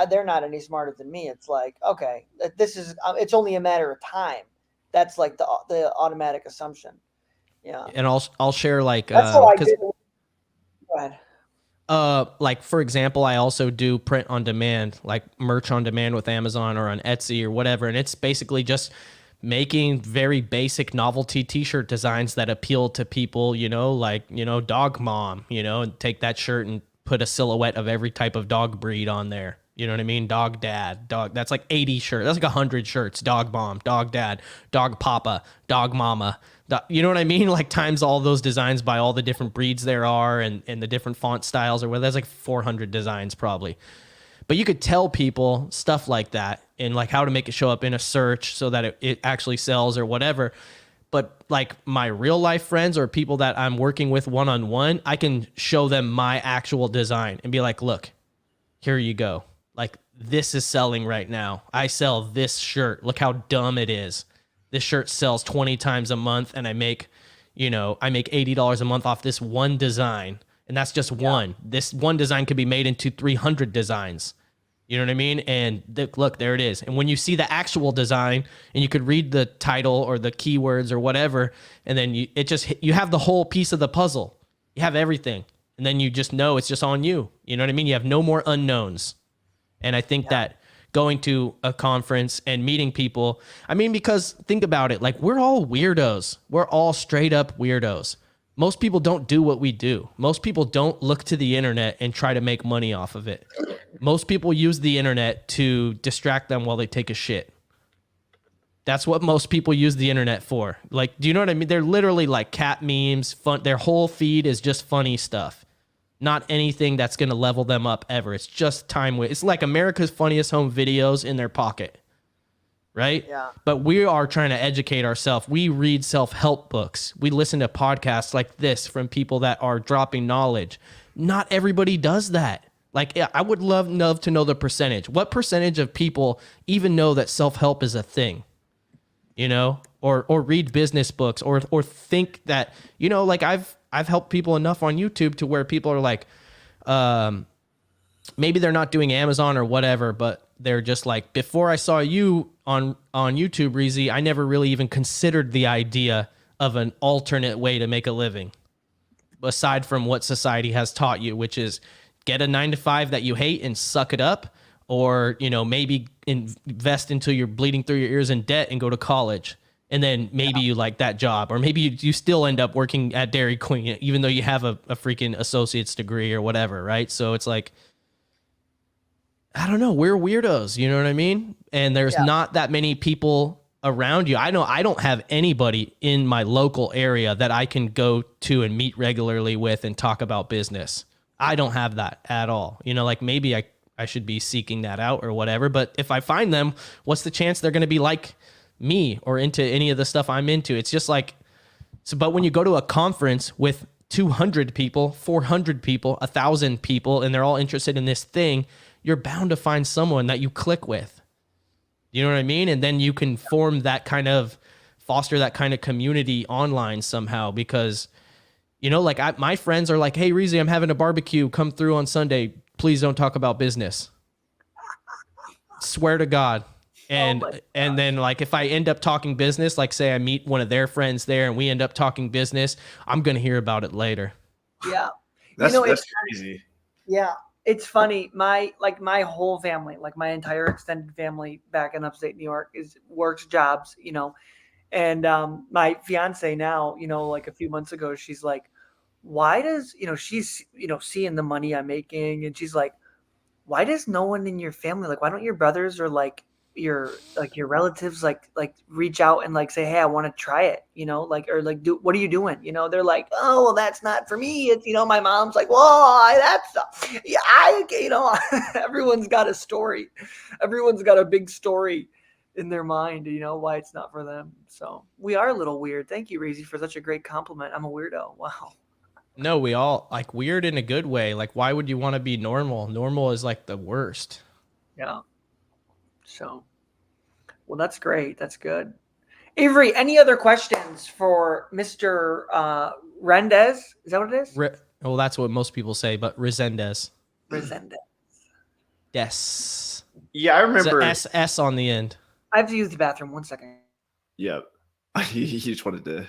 they're not any smarter than me. It's like, okay, it's only a matter of time. That's like the automatic assumption. Yeah. And I'll share like that's how I did it. Go ahead. Like for example, I also do print on demand, like merch on demand with Amazon or on Etsy or whatever, and it's basically just making very basic novelty t-shirt designs that appeal to people, like, dog mom, and take that shirt and put a silhouette of every type of dog breed on there. You know what I mean? Dog dad, dog. That's like 80 shirts. That's like 100 shirts. Dog mom, dog dad, dog papa, dog mama. You know what I mean? Like times all those designs by all the different breeds there are and the different font styles or whether there's like 400 designs probably. But you could tell people stuff like that and like how to make it show up in a search so that it actually sells or whatever. But like my real life friends or people that I'm working with one-on-one, I can show them my actual design and be like, look, here you go. Like this is selling right now. I sell this shirt. Look how dumb it is. This shirt sells 20 times a month and I make $80 a month off this one design. And that's just one. This one design could be made into 300 designs. You know what I mean? And look, there it is. And when you see the actual design and you could read the title or the keywords or whatever, and then you have the whole piece of the puzzle. You have everything. And then you just know it's just on you. You know what I mean? You have no more unknowns. And I think that going to a conference and meeting people, I mean, because think about it, like we're all weirdos. We're all straight up weirdos. Most people don't do what we do. Most people don't look to the internet and try to make money off of it. Most people use the internet to distract them while they take a shit. That's what most people use the internet for. Like, do you know what I mean? They're literally like cat memes, fun. Their whole feed is just funny stuff. Not anything that's going to level them up ever. It's just time waste. It's like America's Funniest Home Videos in their pocket. Right? Yeah. But we are trying to educate ourselves. We read self-help books. We listen to podcasts like this from people that are dropping knowledge. Not everybody does that. Like, yeah, I would love to know the percentage. What percentage of people even know that self-help is a thing? You know, or read business books, or think that, you know, like I've helped people enough on YouTube to where people are like, maybe they're not doing Amazon or whatever, but they're just like, before I saw you on YouTube, Reezy, I never really even considered the idea of an alternate way to make a living, aside from what society has taught you, which is get a 9 to 5 that you hate and suck it up, or, you know, maybe invest until you're bleeding through your ears in debt and go to college. And then maybe you like that job, or maybe you still end up working at Dairy Queen, even though you have a freaking associate's degree or whatever. Right. So it's like, I don't know. We're weirdos. You know what I mean? And there's not that many people around you. I know I don't have anybody in my local area that I can go to and meet regularly with and talk about business. I don't have that at all. You know, like maybe I should be seeking that out or whatever. But if I find them, what's the chance they're going to be like me or into any of the stuff I'm into? It's just like, so, but when you go to a conference with 200 people, 400 people, 1,000 people, and they're all interested in this thing, you're bound to find someone that you click with. You know what I mean? And then you can foster that kind of community online somehow, because, you know, like my friends are like, hey, Reezy, I'm having a barbecue. Come through on Sunday. Please don't talk about business. Swear to God. And then, like, if I end up talking business, like say I meet one of their friends there and we end up talking business, I'm going to hear about it later. Yeah. That's crazy. Yeah. It's funny. My whole family, like my entire extended family back in upstate New York works jobs, you know, and my fiance now, you know, like a few months ago, she's like, why does, you know, she's, you know, seeing the money I'm making, and she's like, why does no one in your family, like, why don't your brothers or like your relatives like reach out and like say, hey, I want to try it, you know, like, or like, what are you doing? You know, they're like, oh, well, that's not for me. It's, you know, my mom's like, well, you know, everyone's got a story. Everyone's got a big story in their mind, you know, why it's not for them. So we are a little weird. Thank you, Reezy, for such a great compliment. I'm a weirdo. Wow. No, we all like weird in a good way. Like, why would you want to be normal? Normal is like the worst. Yeah. So, well, that's great. That's good. Avery, any other questions for Mr. Rendez? Is that what it is? Well, that's what most people say, but Resendez. Resendez. Yes. Yeah, I remember. S on the end. I have to use the bathroom. 1 second. Yep. He just wanted to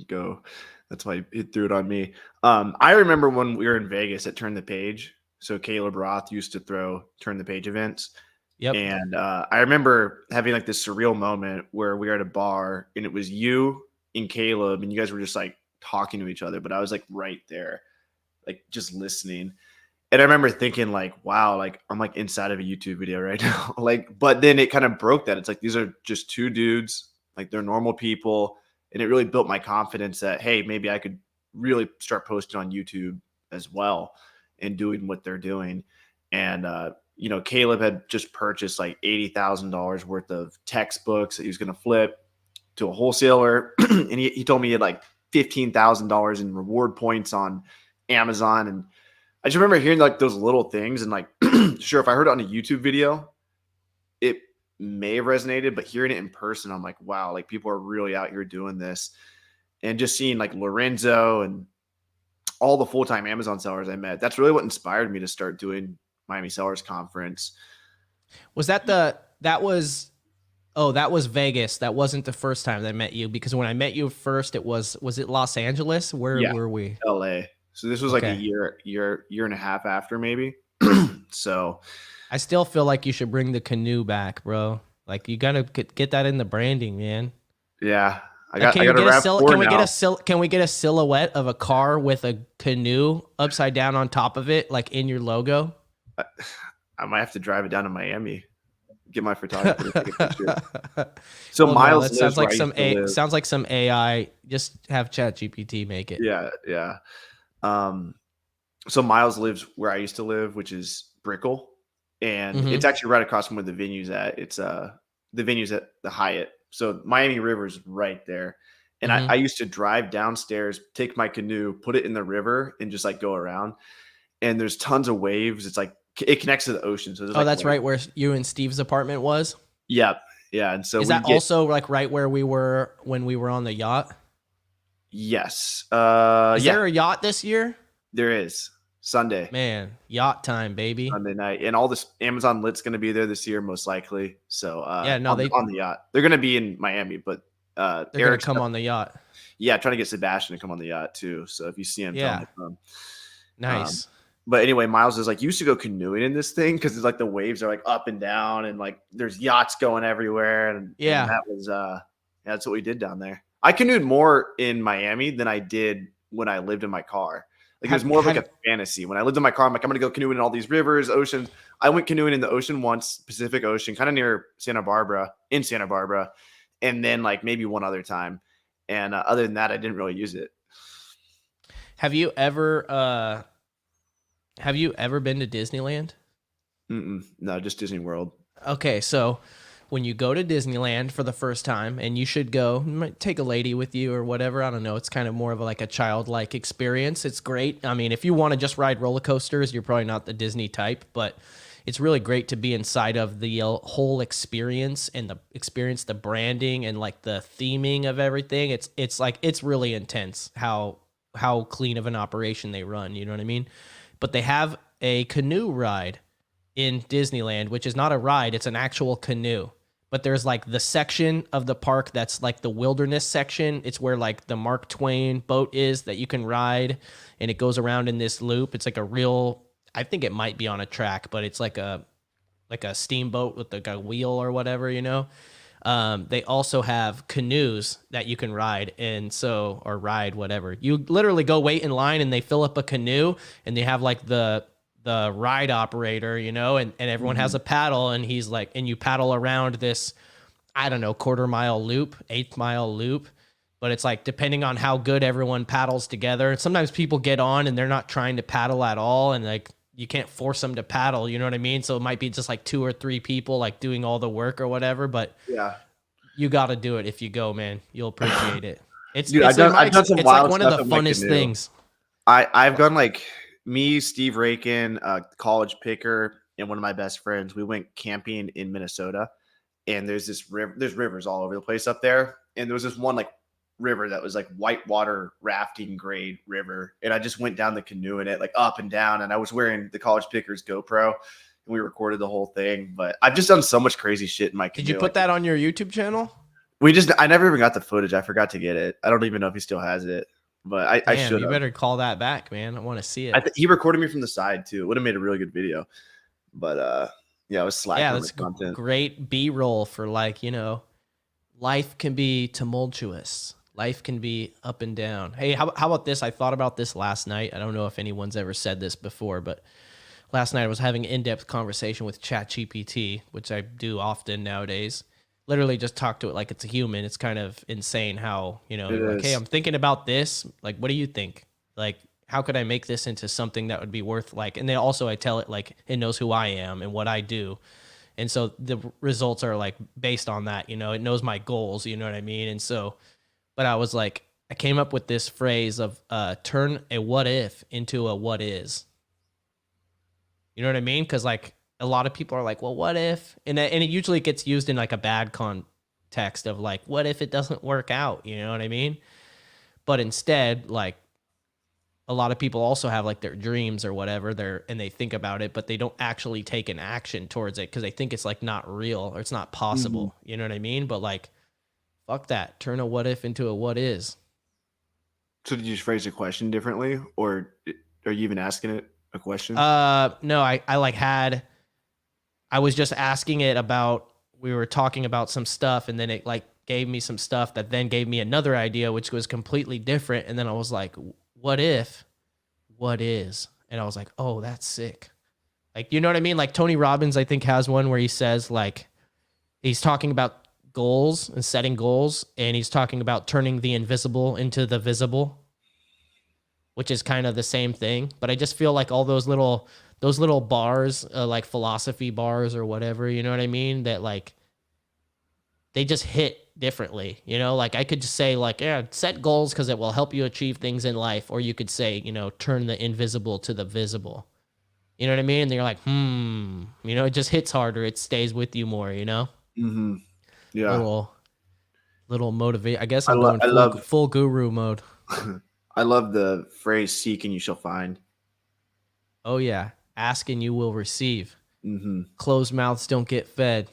go. That's why he threw it on me. I remember when we were in Vegas at Turn the Page. So Caleb Roth used to Turn the Page events. Yep. And I remember having like this surreal moment where we were at a bar and it was you and Caleb and you guys were just like talking to each other, but I was like right there, like just listening. And I remember thinking like, wow, like I'm like inside of a YouTube video right now. Like, but then it kind of broke that. It's like, these are just two dudes, like they're normal people. And it really built my confidence that, hey, maybe I could really start posting on YouTube as well and doing what they're doing. And, you know, Caleb had just purchased like $80,000 worth of textbooks that he was going to flip to a wholesaler. And he told me he had like $15,000 in reward points on Amazon. And I just remember hearing like those little things and like, sure, if I heard it on a YouTube video, it may have resonated, but hearing it in person, I'm like, wow, like people are really out here doing this. And just seeing like Lorenzo and all the full-time Amazon sellers I met, that's really what inspired me to start doing Miami Sellers Conference. Was that was Vegas. That wasn't the first time that I met you, because when I met you first, was it Los Angeles? Where were we? LA. So this was like a year and a half after maybe. So I still feel like you should bring the canoe back, bro. Like you gotta get that in the branding, man. Yeah. Can we get a silhouette of a car with a canoe upside down on top of it, like in your logo? I might have to drive it down to Miami, get my photographer to take a picture. So well, Miles, that sounds like some AI. Just have ChatGPT make it. Yeah. So Miles lives where I used to live, which is Brickell, and it's actually right across from where the venue's at. It's the venue's at the Hyatt. So Miami River's right there. And I used to drive downstairs, take my canoe, put it in the river, and just like go around. And there's tons of waves. It's like it connects to the ocean. So there's Oh, that's right, where you and Steve's apartment was? Yeah. Yeah. And so is that also like right where we were when we were on the yacht? Yes. Is there a yacht this year? There is. Sunday. Man, yacht time, baby. Sunday night. And all this Amazon Lit's going to be there this year, most likely. So yeah, no, on the yacht. They're going to be in Miami, but they're going to come on the yacht. Yeah, trying to get Sebastian to come on the yacht too. So if you see him, tell him to come. Nice. But anyway, Miles is like, used to go canoeing in this thing because it's like the waves are like up and down and like there's yachts going everywhere. And that was that's what we did down there. I canoed more in Miami than I did when I lived in my car. Like it was more of like a fantasy. When I lived in my car, I'm like, I'm gonna go canoeing in all these rivers, oceans. I went canoeing in the ocean once, Pacific Ocean, kind of near Santa Barbara, and then like maybe one other time. And other than that, I didn't really use it. Have you ever been to Disneyland? No, just Disney World. Okay, so when you go to Disneyland for the first time, and you should go, you might take a lady with you or whatever. I don't know. It's kind of more of like a childlike experience. It's great. I mean, if you want to just ride roller coasters, you're probably not the Disney type, but it's really great to be inside of the whole experience and the branding and like the theming of everything. It's really intense how clean of an operation they run. You know what I mean? But they have a canoe ride in Disneyland, which is not a ride. It's an actual canoe. But there's like the section of the park that's like the wilderness section. It's where like the Mark Twain boat is that you can ride, and it goes around in this loop. It's like a real, I think it might be on a track, but it's like a steamboat with like a wheel or whatever, you know. They also have canoes that you can ride, or ride whatever. You literally go wait in line, and they fill up a canoe, and they have like the ride operator, you know, and everyone has a paddle, and he's like, and you paddle around this, I don't know, quarter-mile loop, eighth-mile loop, but it's like depending on how good everyone paddles together. And sometimes people get on and they're not trying to paddle at all, and like you can't force them to paddle, you know what I mean? So it might be just like 2 or 3 people like doing all the work or whatever, but yeah, you got to do it if you go, man. You'll appreciate it. It's I've done some wild like one of the funnest things. I've gone like me, Steve Rakin, college picker, and one of my best friends. We went camping in Minnesota, and there's this river. There's rivers all over the place up there, and there was this one like river that was like whitewater rafting grade river, and I just went down the canoe in it, like up and down, and I was wearing the college picker's GoPro, and we recorded the whole thing. But I've just done so much crazy shit in my canoe. Did you put that on your YouTube channel? I never even got the footage. I forgot to get it. I don't even know if he still has it. But I should. You better call that back, man. I want to see it. He recorded me from the side too. It would have made a really good video. But yeah, I was slacking. Yeah, that's great B-roll for like, you know, life can be tumultuous. Life can be up and down. Hey, how about this? I thought about this last night. I don't know if anyone's ever said this before, but last night I was having an in-depth conversation with ChatGPT, which I do often nowadays. Literally just talk to it like it's a human. It's kind of insane how, you know, like, hey, I'm thinking about this. Like, what do you think? Like, how could I make this into something that would be worth like, and then also I tell it like it knows who I am and what I do. And so the results are like based on that, you know, it knows my goals, you know what I mean? And so, but I was like, I came up with this phrase of turn a what if into a what is. You know what I mean? Because like, a lot of people are like, well, what if? And it usually gets used in like a bad context of like, what if it doesn't work out? You know what I mean? But instead, like a lot of people also have like their dreams or whatever and they think about it, but they don't actually take an action towards it because they think it's like not real or it's not possible. Mm-hmm. You know what I mean? But like, fuck that. Turn a what if into a what is. So did you just phrase the question differently, or are you even asking it a question? No, I was just asking it about, we were talking about some stuff, and then it like gave me some stuff that then gave me another idea, which was completely different. And then I was like, what if, what is? And I was like, oh, that's sick. Like, you know what I mean? Like Tony Robbins, I think, has one where he says like, he's talking about goals and setting goals, and he's talking about turning the invisible into the visible, which is kind of the same thing. But I just feel like all those little bars, like philosophy bars or whatever, you know what I mean? That like, they just hit differently, you know? Like I could just say like, yeah, set goals because it will help you achieve things in life. Or you could say, you know, turn the invisible to the visible. You know what I mean? And you're like, it just hits harder. It stays with you more, Mm-hmm. Yeah. Little motivate. I guess I, I'm lo- going I love full guru mode. I love the phrase "seek and you shall find." Oh yeah. Ask and you will receive. Mm-hmm. Closed mouths don't get fed.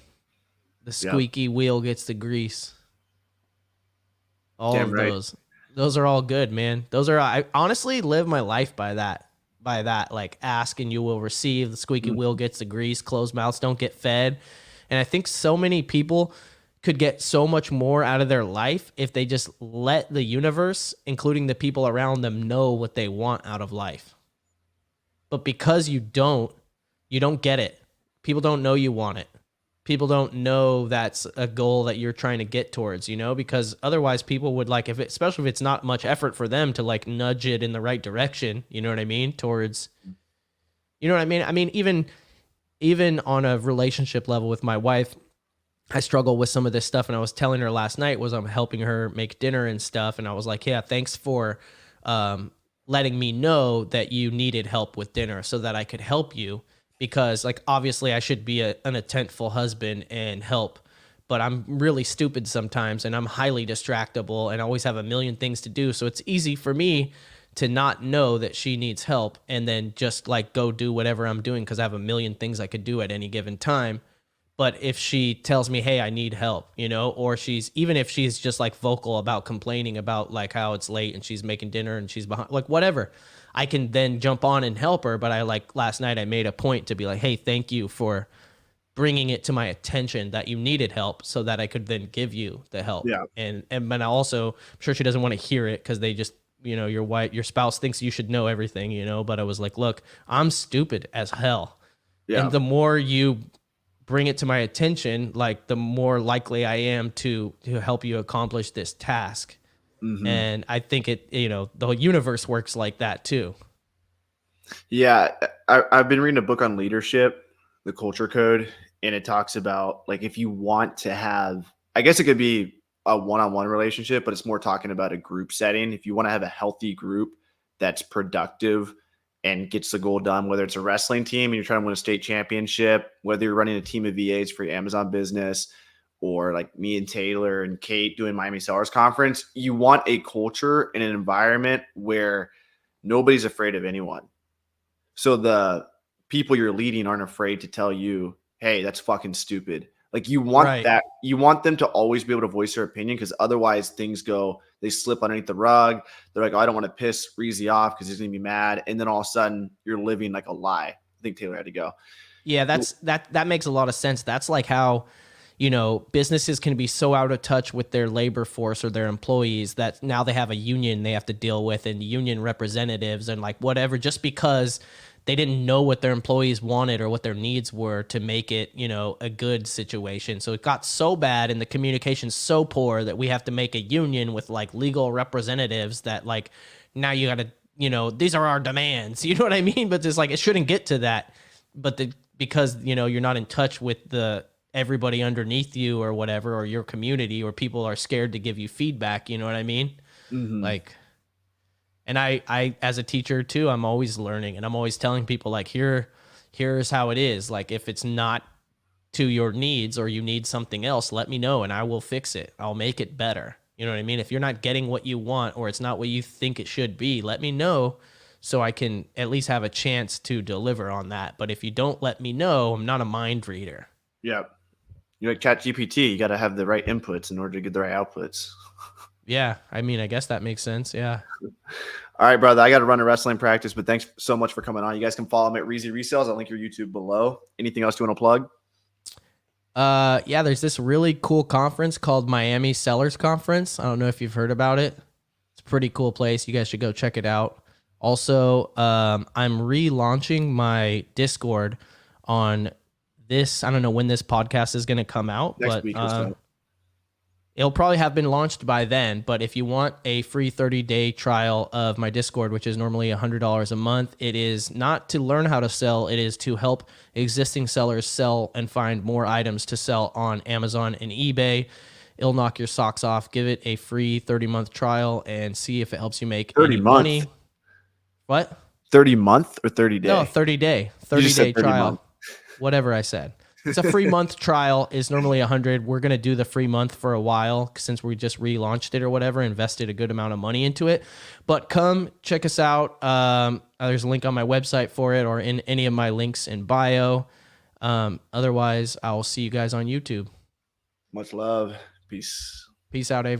The Yep. squeaky wheel gets the grease. All Damn of right. those are all good, man. I honestly live my life by that. By that, like ask and you will receive. The squeaky wheel gets the grease. Closed mouths don't get fed. And I think so many people could get so much more out of their life if they just let the universe, including the people around them, know what they want out of life. But because you don't get it. People don't know you want it. People don't know that's a goal that you're trying to get towards, because otherwise people would especially if it's not much effort for them to like nudge it in the right direction, you know what I mean? Towards, you know what I mean? I mean, even on a relationship level with my wife, I struggle with some of this stuff. And I was telling her last night I'm helping her make dinner and stuff. And I was like, yeah, thanks for letting me know that you needed help with dinner so that I could help you. Because like, obviously I should be an attentful husband and help, but I'm really stupid sometimes and I'm highly distractible and always have a million things to do. So it's easy for me to not know that she needs help and then just like go do whatever I'm doing because I have a million things I could do at any given time. But if she tells me, hey, I need help, or even if she's just like vocal about complaining about like how it's late and she's making dinner and she's behind, like whatever, I can then jump on and help her. But I like last night, I made a point to be like, hey, thank you for bringing it to my attention that you needed help so that I could then give you the help. Yeah. But I also, I'm sure she doesn't want to hear it because they just, your spouse thinks you should know everything, but I was like, look, I'm stupid as hell. Yeah. And the more you bring it to my attention, like the more likely I am to help you accomplish this task. Mm-hmm. And I think the whole universe works like that too. Yeah. I've been reading a book on leadership, The Culture Code, and it talks about like if you want to have, I guess it could be a one-on-one relationship, but it's more talking about a group setting. If you want to have a healthy group that's productive and gets the goal done, whether it's a wrestling team and you're trying to win a state championship, whether you're running a team of VAs for your Amazon business, or like me and Taylor and Kate doing Miami Sellers Conference, you want a culture and an environment where nobody's afraid of anyone. So the people you're leading aren't afraid to tell you, hey, that's fucking stupid. Like you want Right. that, you want them to always be able to voice their opinion because otherwise they slip underneath the rug. They're like, oh, I don't want to piss Reezy off because he's going to be mad. And then all of a sudden you're living like a lie. I think Taylor had to go. Yeah, that makes a lot of sense. That's like how, businesses can be so out of touch with their labor force or their employees that now they have a union they have to deal with and union representatives and like whatever, just because they didn't know what their employees wanted or what their needs were to make it, a good situation. So it got so bad and the communication so poor that we have to make a union with like legal representatives that like, now you got to, these are our demands, you know what I mean? But it's like, it shouldn't get to that. But because, you're not in touch with everybody underneath you or whatever, or your community, or people are scared to give you feedback, you know what I mean? Mm-hmm. Like, and I, as a teacher too, I'm always learning and I'm always telling people like, here's how it is. Like, if it's not to your needs or you need something else, let me know and I will fix it. I'll make it better. You know what I mean? If you're not getting what you want or it's not what you think it should be, let me know so I can at least have a chance to deliver on that. But if you don't let me know, I'm not a mind reader. Yeah. You're like ChatGPT. You got to have the right inputs in order to get the right outputs. Yeah. I mean, I guess that makes sense. Yeah. All right, brother. I got to run a wrestling practice, but thanks so much for coming on. You guys can follow me at Reezy Resells. I'll link your YouTube below. Anything else you want to plug? Yeah, there's this really cool conference called Miami Sellers Conference. I don't know if you've heard about it. It's a pretty cool place. You guys should go check it out. Also, I'm relaunching my Discord on this. I don't know when this podcast is going to come out, Next week or so. It'll probably have been launched by then. But if you want a free 30-day trial of my Discord, which is normally $100 a month, it is not to learn how to sell. It is to help existing sellers sell and find more items to sell on Amazon and eBay. It'll knock your socks off. Give it a free 30-month trial and see if it helps you make 30 any month. money. What? 30 month or 30 day? No, 30 day. 30-day 30 trial. month. Whatever I said. It's a free month trial. Is normally $100. We're gonna do the free month for a while since we just relaunched it or whatever. Invested a good amount of money into it. But come check us out. There's a link on my website for it, or in any of my links in bio. Otherwise, I'll see you guys on YouTube. Much love. Peace. Peace out, Avery.